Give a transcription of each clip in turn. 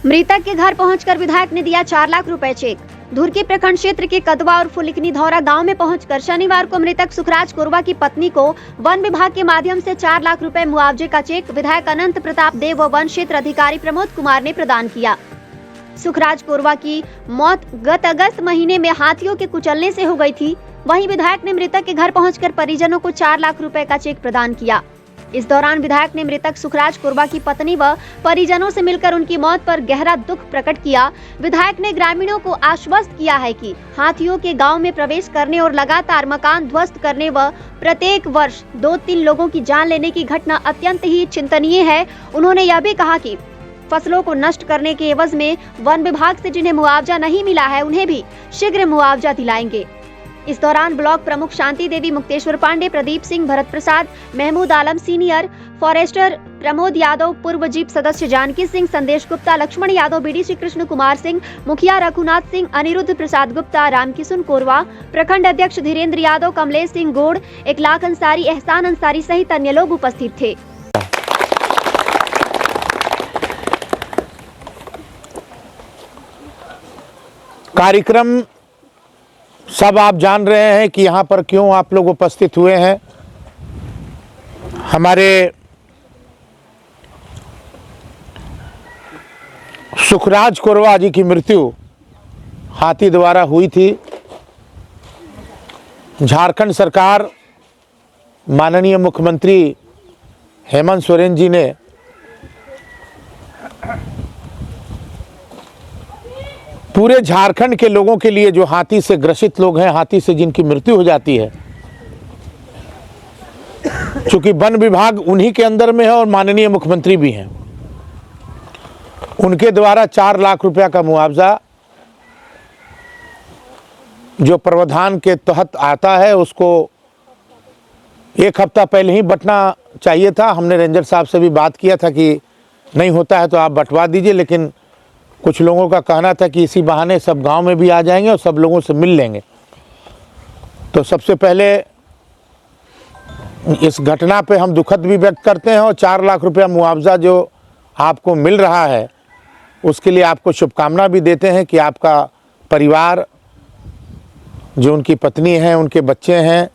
मृतक के घर पहुंचकर विधायक ने दिया 4 लाख रुपए चेक। धुरकी प्रखंड क्षेत्र के कदवा और फुलिकनी धौरा गांव में पहुंचकर शनिवार को मृतक सुखराज कोरवा की पत्नी को वन विभाग के माध्यम से 4 लाख रुपए मुआवजे का चेक विधायक अनंत प्रताप देव व वन क्षेत्र अधिकारी प्रमोद कुमार ने प्रदान किया। सुखराज कोरवा की मौत गत अगस्त महीने में हाथियों के कुचलने से हो गई थी। वहीं विधायक ने मृतक के घर पहुंचकर परिजनों को 4 लाख रुपए का चेक प्रदान किया। इस दौरान विधायक ने मृतक सुखराज कोरवा की पत्नी व परिजनों से मिलकर उनकी मौत पर गहरा दुख प्रकट किया। विधायक ने ग्रामीणों को आश्वस्त किया है कि हाथियों के गांव में प्रवेश करने और लगातार मकान ध्वस्त करने व प्रत्येक वर्ष 2-3 लोगों की जान लेने की घटना अत्यंत ही चिंतनीय है। उन्होंने यह भी कहा कि फसलों को नष्ट करने के एवज में वन विभाग से जिन्हें मुआवजा नहीं मिला है उन्हें भी शीघ्र मुआवजा दिलाएंगे। इस दौरान ब्लॉक प्रमुख शांति देवी, मुक्तेश्वर पांडे, प्रदीप सिंह, भरत प्रसाद, महमूद आलम सीनियर, फॉरेस्टर प्रमोद यादव, पूर्व जीप सदस्य जानकी सिंह, संदेश गुप्ता, लक्ष्मण यादव, बीडीसी कृष्ण कुमार सिंह, मुखिया रघुनाथ सिंह, अनिरुद्ध प्रसाद गुप्ता, रामकिशुन कोरवा, प्रखंड अध्यक्ष धीरेन्द्र यादव, कमलेश सिंह गोड़, इकलाक अंसारी, एहसान अंसारी सहित अन्य लोग उपस्थित थे। कार्यक्रम सब आप जान रहे हैं कि यहाँ पर क्यों आप लोग उपस्थित हुए हैं। हमारे सुखराज कोरवा जी की मृत्यु हाथी द्वारा हुई थी। झारखंड सरकार, माननीय मुख्यमंत्री हेमंत सोरेन जी ने पूरे झारखंड के लोगों के लिए, जो हाथी से ग्रसित लोग हैं, हाथी से जिनकी मृत्यु हो जाती है, चूंकि वन विभाग उन्हीं के अंदर में है और माननीय मुख्यमंत्री भी हैं, उनके द्वारा 4 लाख रुपया का मुआवजा जो प्रावधान के तहत आता है उसको 1 हफ्ता पहले ही बंटना चाहिए था। हमने रेंजर साहब से भी बात किया था कि नहीं होता है तो आप बंटवा दीजिए, लेकिन कुछ लोगों का कहना था कि इसी बहाने सब गांव में भी आ जाएंगे और सब लोगों से मिल लेंगे। तो सबसे पहले इस घटना पे हम दुखद भी व्यक्त करते हैं और 4 लाख रुपया मुआवजा जो आपको मिल रहा है उसके लिए आपको शुभकामना भी देते हैं कि आपका परिवार, जो उनकी पत्नी हैं, उनके बच्चे हैं,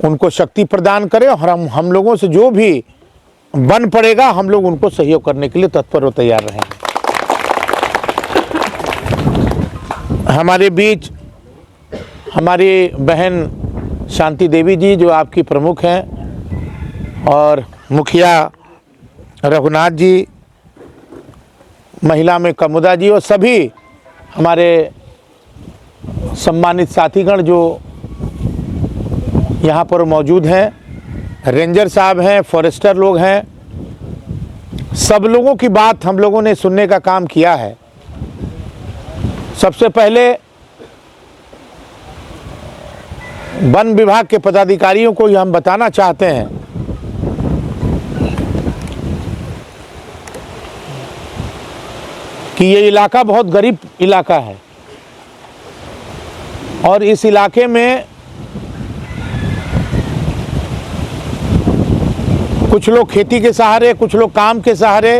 उनको शक्ति प्रदान करें और हम लोगों से जो भी बन पड़ेगा हम लोग उनको सहयोग करने के लिए तत्पर और तैयार रहेंगे। हमारे बीच हमारी बहन शांति देवी जी जो आपकी प्रमुख हैं, और मुखिया रघुनाथ जी, महिला में कमुदा जी, और सभी हमारे सम्मानित साथीगण जो यहाँ पर मौजूद हैं, रेंजर साहब हैं, फॉरेस्टर लोग हैं, सब लोगों की बात हम लोगों ने सुनने का काम किया है। सबसे पहले वन विभाग के पदाधिकारियों को हम बताना चाहते हैं कि ये इलाका बहुत गरीब इलाका है और इस इलाके में कुछ लोग खेती के सहारे, कुछ लोग काम के सहारे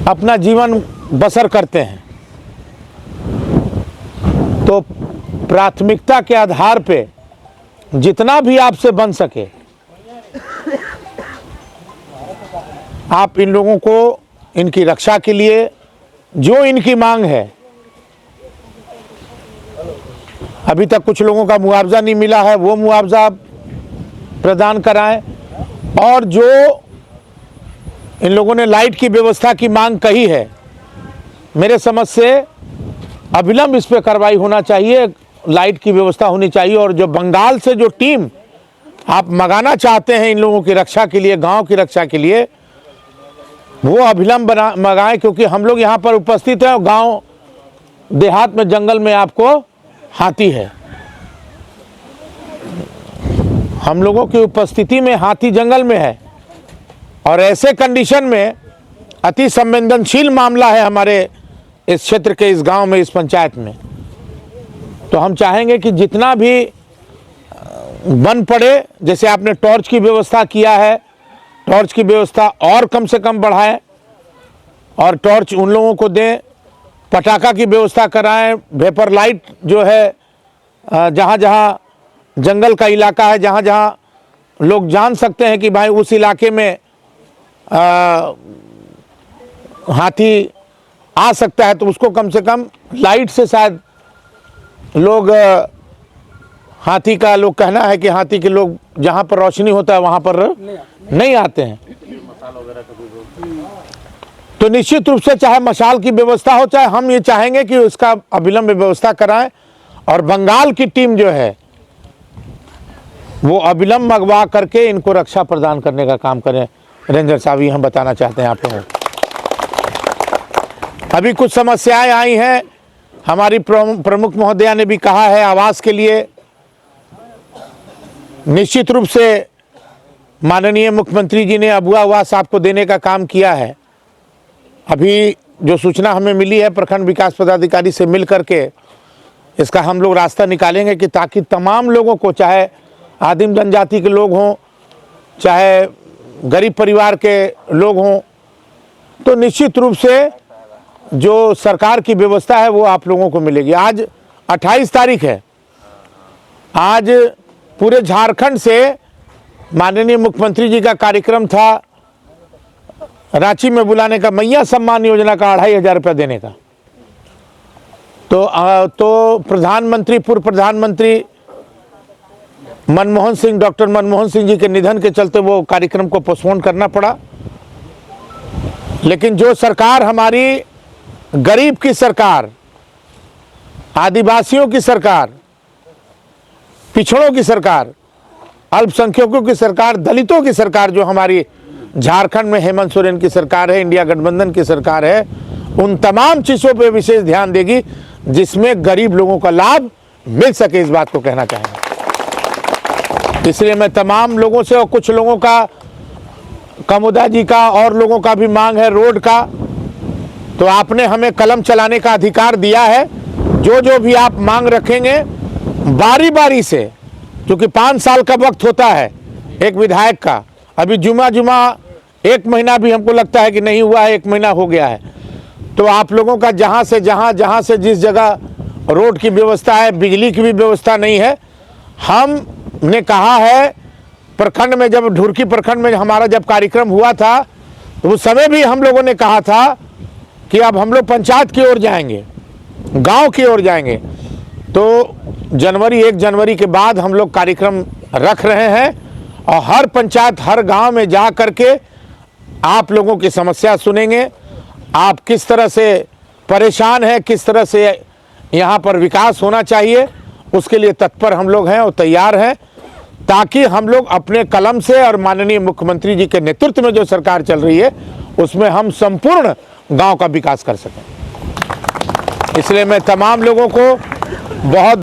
अपना जीवन बसर करते हैं। तो प्राथमिकता के आधार पे जितना भी आपसे बन सके आप इन लोगों को, इनकी रक्षा के लिए जो इनकी मांग है, अभी तक कुछ लोगों का मुआवजा नहीं मिला है, वो मुआवजा प्रदान कराएं, और जो इन लोगों ने लाइट की व्यवस्था की मांग कही है, मेरे समझ से अविलंब इस पर कार्रवाई होना चाहिए, लाइट की व्यवस्था होनी चाहिए। और जो बंगाल से जो टीम आप मंगाना चाहते हैं इन लोगों की रक्षा के लिए, गांव की रक्षा के लिए, वो अविलंब मंगाएं, क्योंकि हम लोग यहाँ पर उपस्थित हैं और गांव देहात में, जंगल में आपको हाथी है। हम लोगों की उपस्थिति में हाथी जंगल में है और ऐसे कंडीशन में अति संवेदनशील मामला है हमारे इस क्षेत्र के, इस गांव में, इस पंचायत में। तो हम चाहेंगे कि जितना भी बन पड़े, जैसे आपने टॉर्च की व्यवस्था किया है, टॉर्च की व्यवस्था और कम से कम बढ़ाएं और टॉर्च उन लोगों को दें, पटाखा की व्यवस्था कराएं, वेपर लाइट जो है जहाँ जहाँ जंगल का इलाका है, जहाँ जहाँ लोग जान सकते हैं कि भाई उस इलाके में हाथी आ सकता है, तो उसको कम से कम लाइट से शायद लोग हाथी का लोग कहना है कि हाथी के लोग जहाँ पर रोशनी होता है वहाँ पर नहीं आते हैं। तो निश्चित रूप से चाहे मशाल की व्यवस्था हो, चाहे हम ये चाहेंगे कि उसका अविलंब व्यवस्था कराएं और बंगाल की टीम जो है वो अविलंब अगवा करके इनको रक्षा प्रदान करने का काम करें। रेंजर साहब हम बताना चाहते हैं आप लोगों को अभी कुछ समस्याएं आई हैं, हमारी प्रमुख महोदया ने भी कहा है आवास के लिए निश्चित रूप से माननीय मुख्यमंत्री जी ने अबुआ आवास आपको देने का काम किया है। अभी जो सूचना हमें मिली है प्रखंड विकास पदाधिकारी से मिल करके इसका हम लोग रास्ता निकालेंगे कि ताकि तमाम लोगों को, चाहे आदिम जनजाति के लोग हों, चाहे गरीब परिवार के लोग हों, तो निश्चित रूप से जो सरकार की व्यवस्था है वो आप लोगों को मिलेगी। आज 28 तारीख है, आज पूरे झारखंड से माननीय मुख्यमंत्री जी का कार्यक्रम था रांची में बुलाने का, मैया सम्मान योजना का 2500 रुपया देने का। तो प्रधानमंत्री, पूर्व प्रधानमंत्री मनमोहन सिंह, डॉक्टर मनमोहन सिंह जी के निधन के चलते वो कार्यक्रम को पोस्टपोन करना पड़ा। लेकिन जो सरकार हमारी गरीब की सरकार, आदिवासियों की सरकार, पिछड़ों की सरकार, अल्पसंख्यकों की सरकार, दलितों की सरकार जो हमारी झारखंड में हेमंत सोरेन की सरकार है, इंडिया गठबंधन की सरकार है, उन तमाम चीज़ों पे विशेष ध्यान देगी जिसमें गरीब लोगों का लाभ मिल सके, इस बात को कहना चाहेंगे। इसलिए मैं तमाम लोगों से, और कुछ लोगों का, कमुदा जी का और लोगों का भी मांग है रोड का, तो आपने हमें कलम चलाने का अधिकार दिया है। जो जो भी आप मांग रखेंगे बारी बारी से, क्योंकि 5 साल का वक्त होता है एक विधायक का, अभी जुमा एक महीना भी हमको लगता है कि नहीं हुआ है, 1 महीना हो गया है। तो आप लोगों का जहाँ से जिस जगह रोड की व्यवस्था है, बिजली की भी व्यवस्था नहीं है, हमने कहा है प्रखंड में, जब ढुरकी प्रखंड में हमारा जब कार्यक्रम हुआ था तो उस समय भी हम लोगों ने कहा था कि अब हम लोग पंचायत की ओर जाएंगे, गांव की ओर जाएंगे। तो 1 जनवरी के बाद हम लोग कार्यक्रम रख रहे हैं और हर पंचायत, हर गांव में जा करके आप लोगों की समस्या सुनेंगे, आप किस तरह से परेशान हैं, किस तरह से यहाँ पर विकास होना चाहिए, उसके लिए तत्पर हम लोग हैं और तैयार हैं, ताकि हम लोग अपने कलम से और माननीय मुख्यमंत्री जी के नेतृत्व में जो सरकार चल रही है उसमें हम संपूर्ण गांव का विकास कर सकें। इसलिए मैं तमाम लोगों को बहुत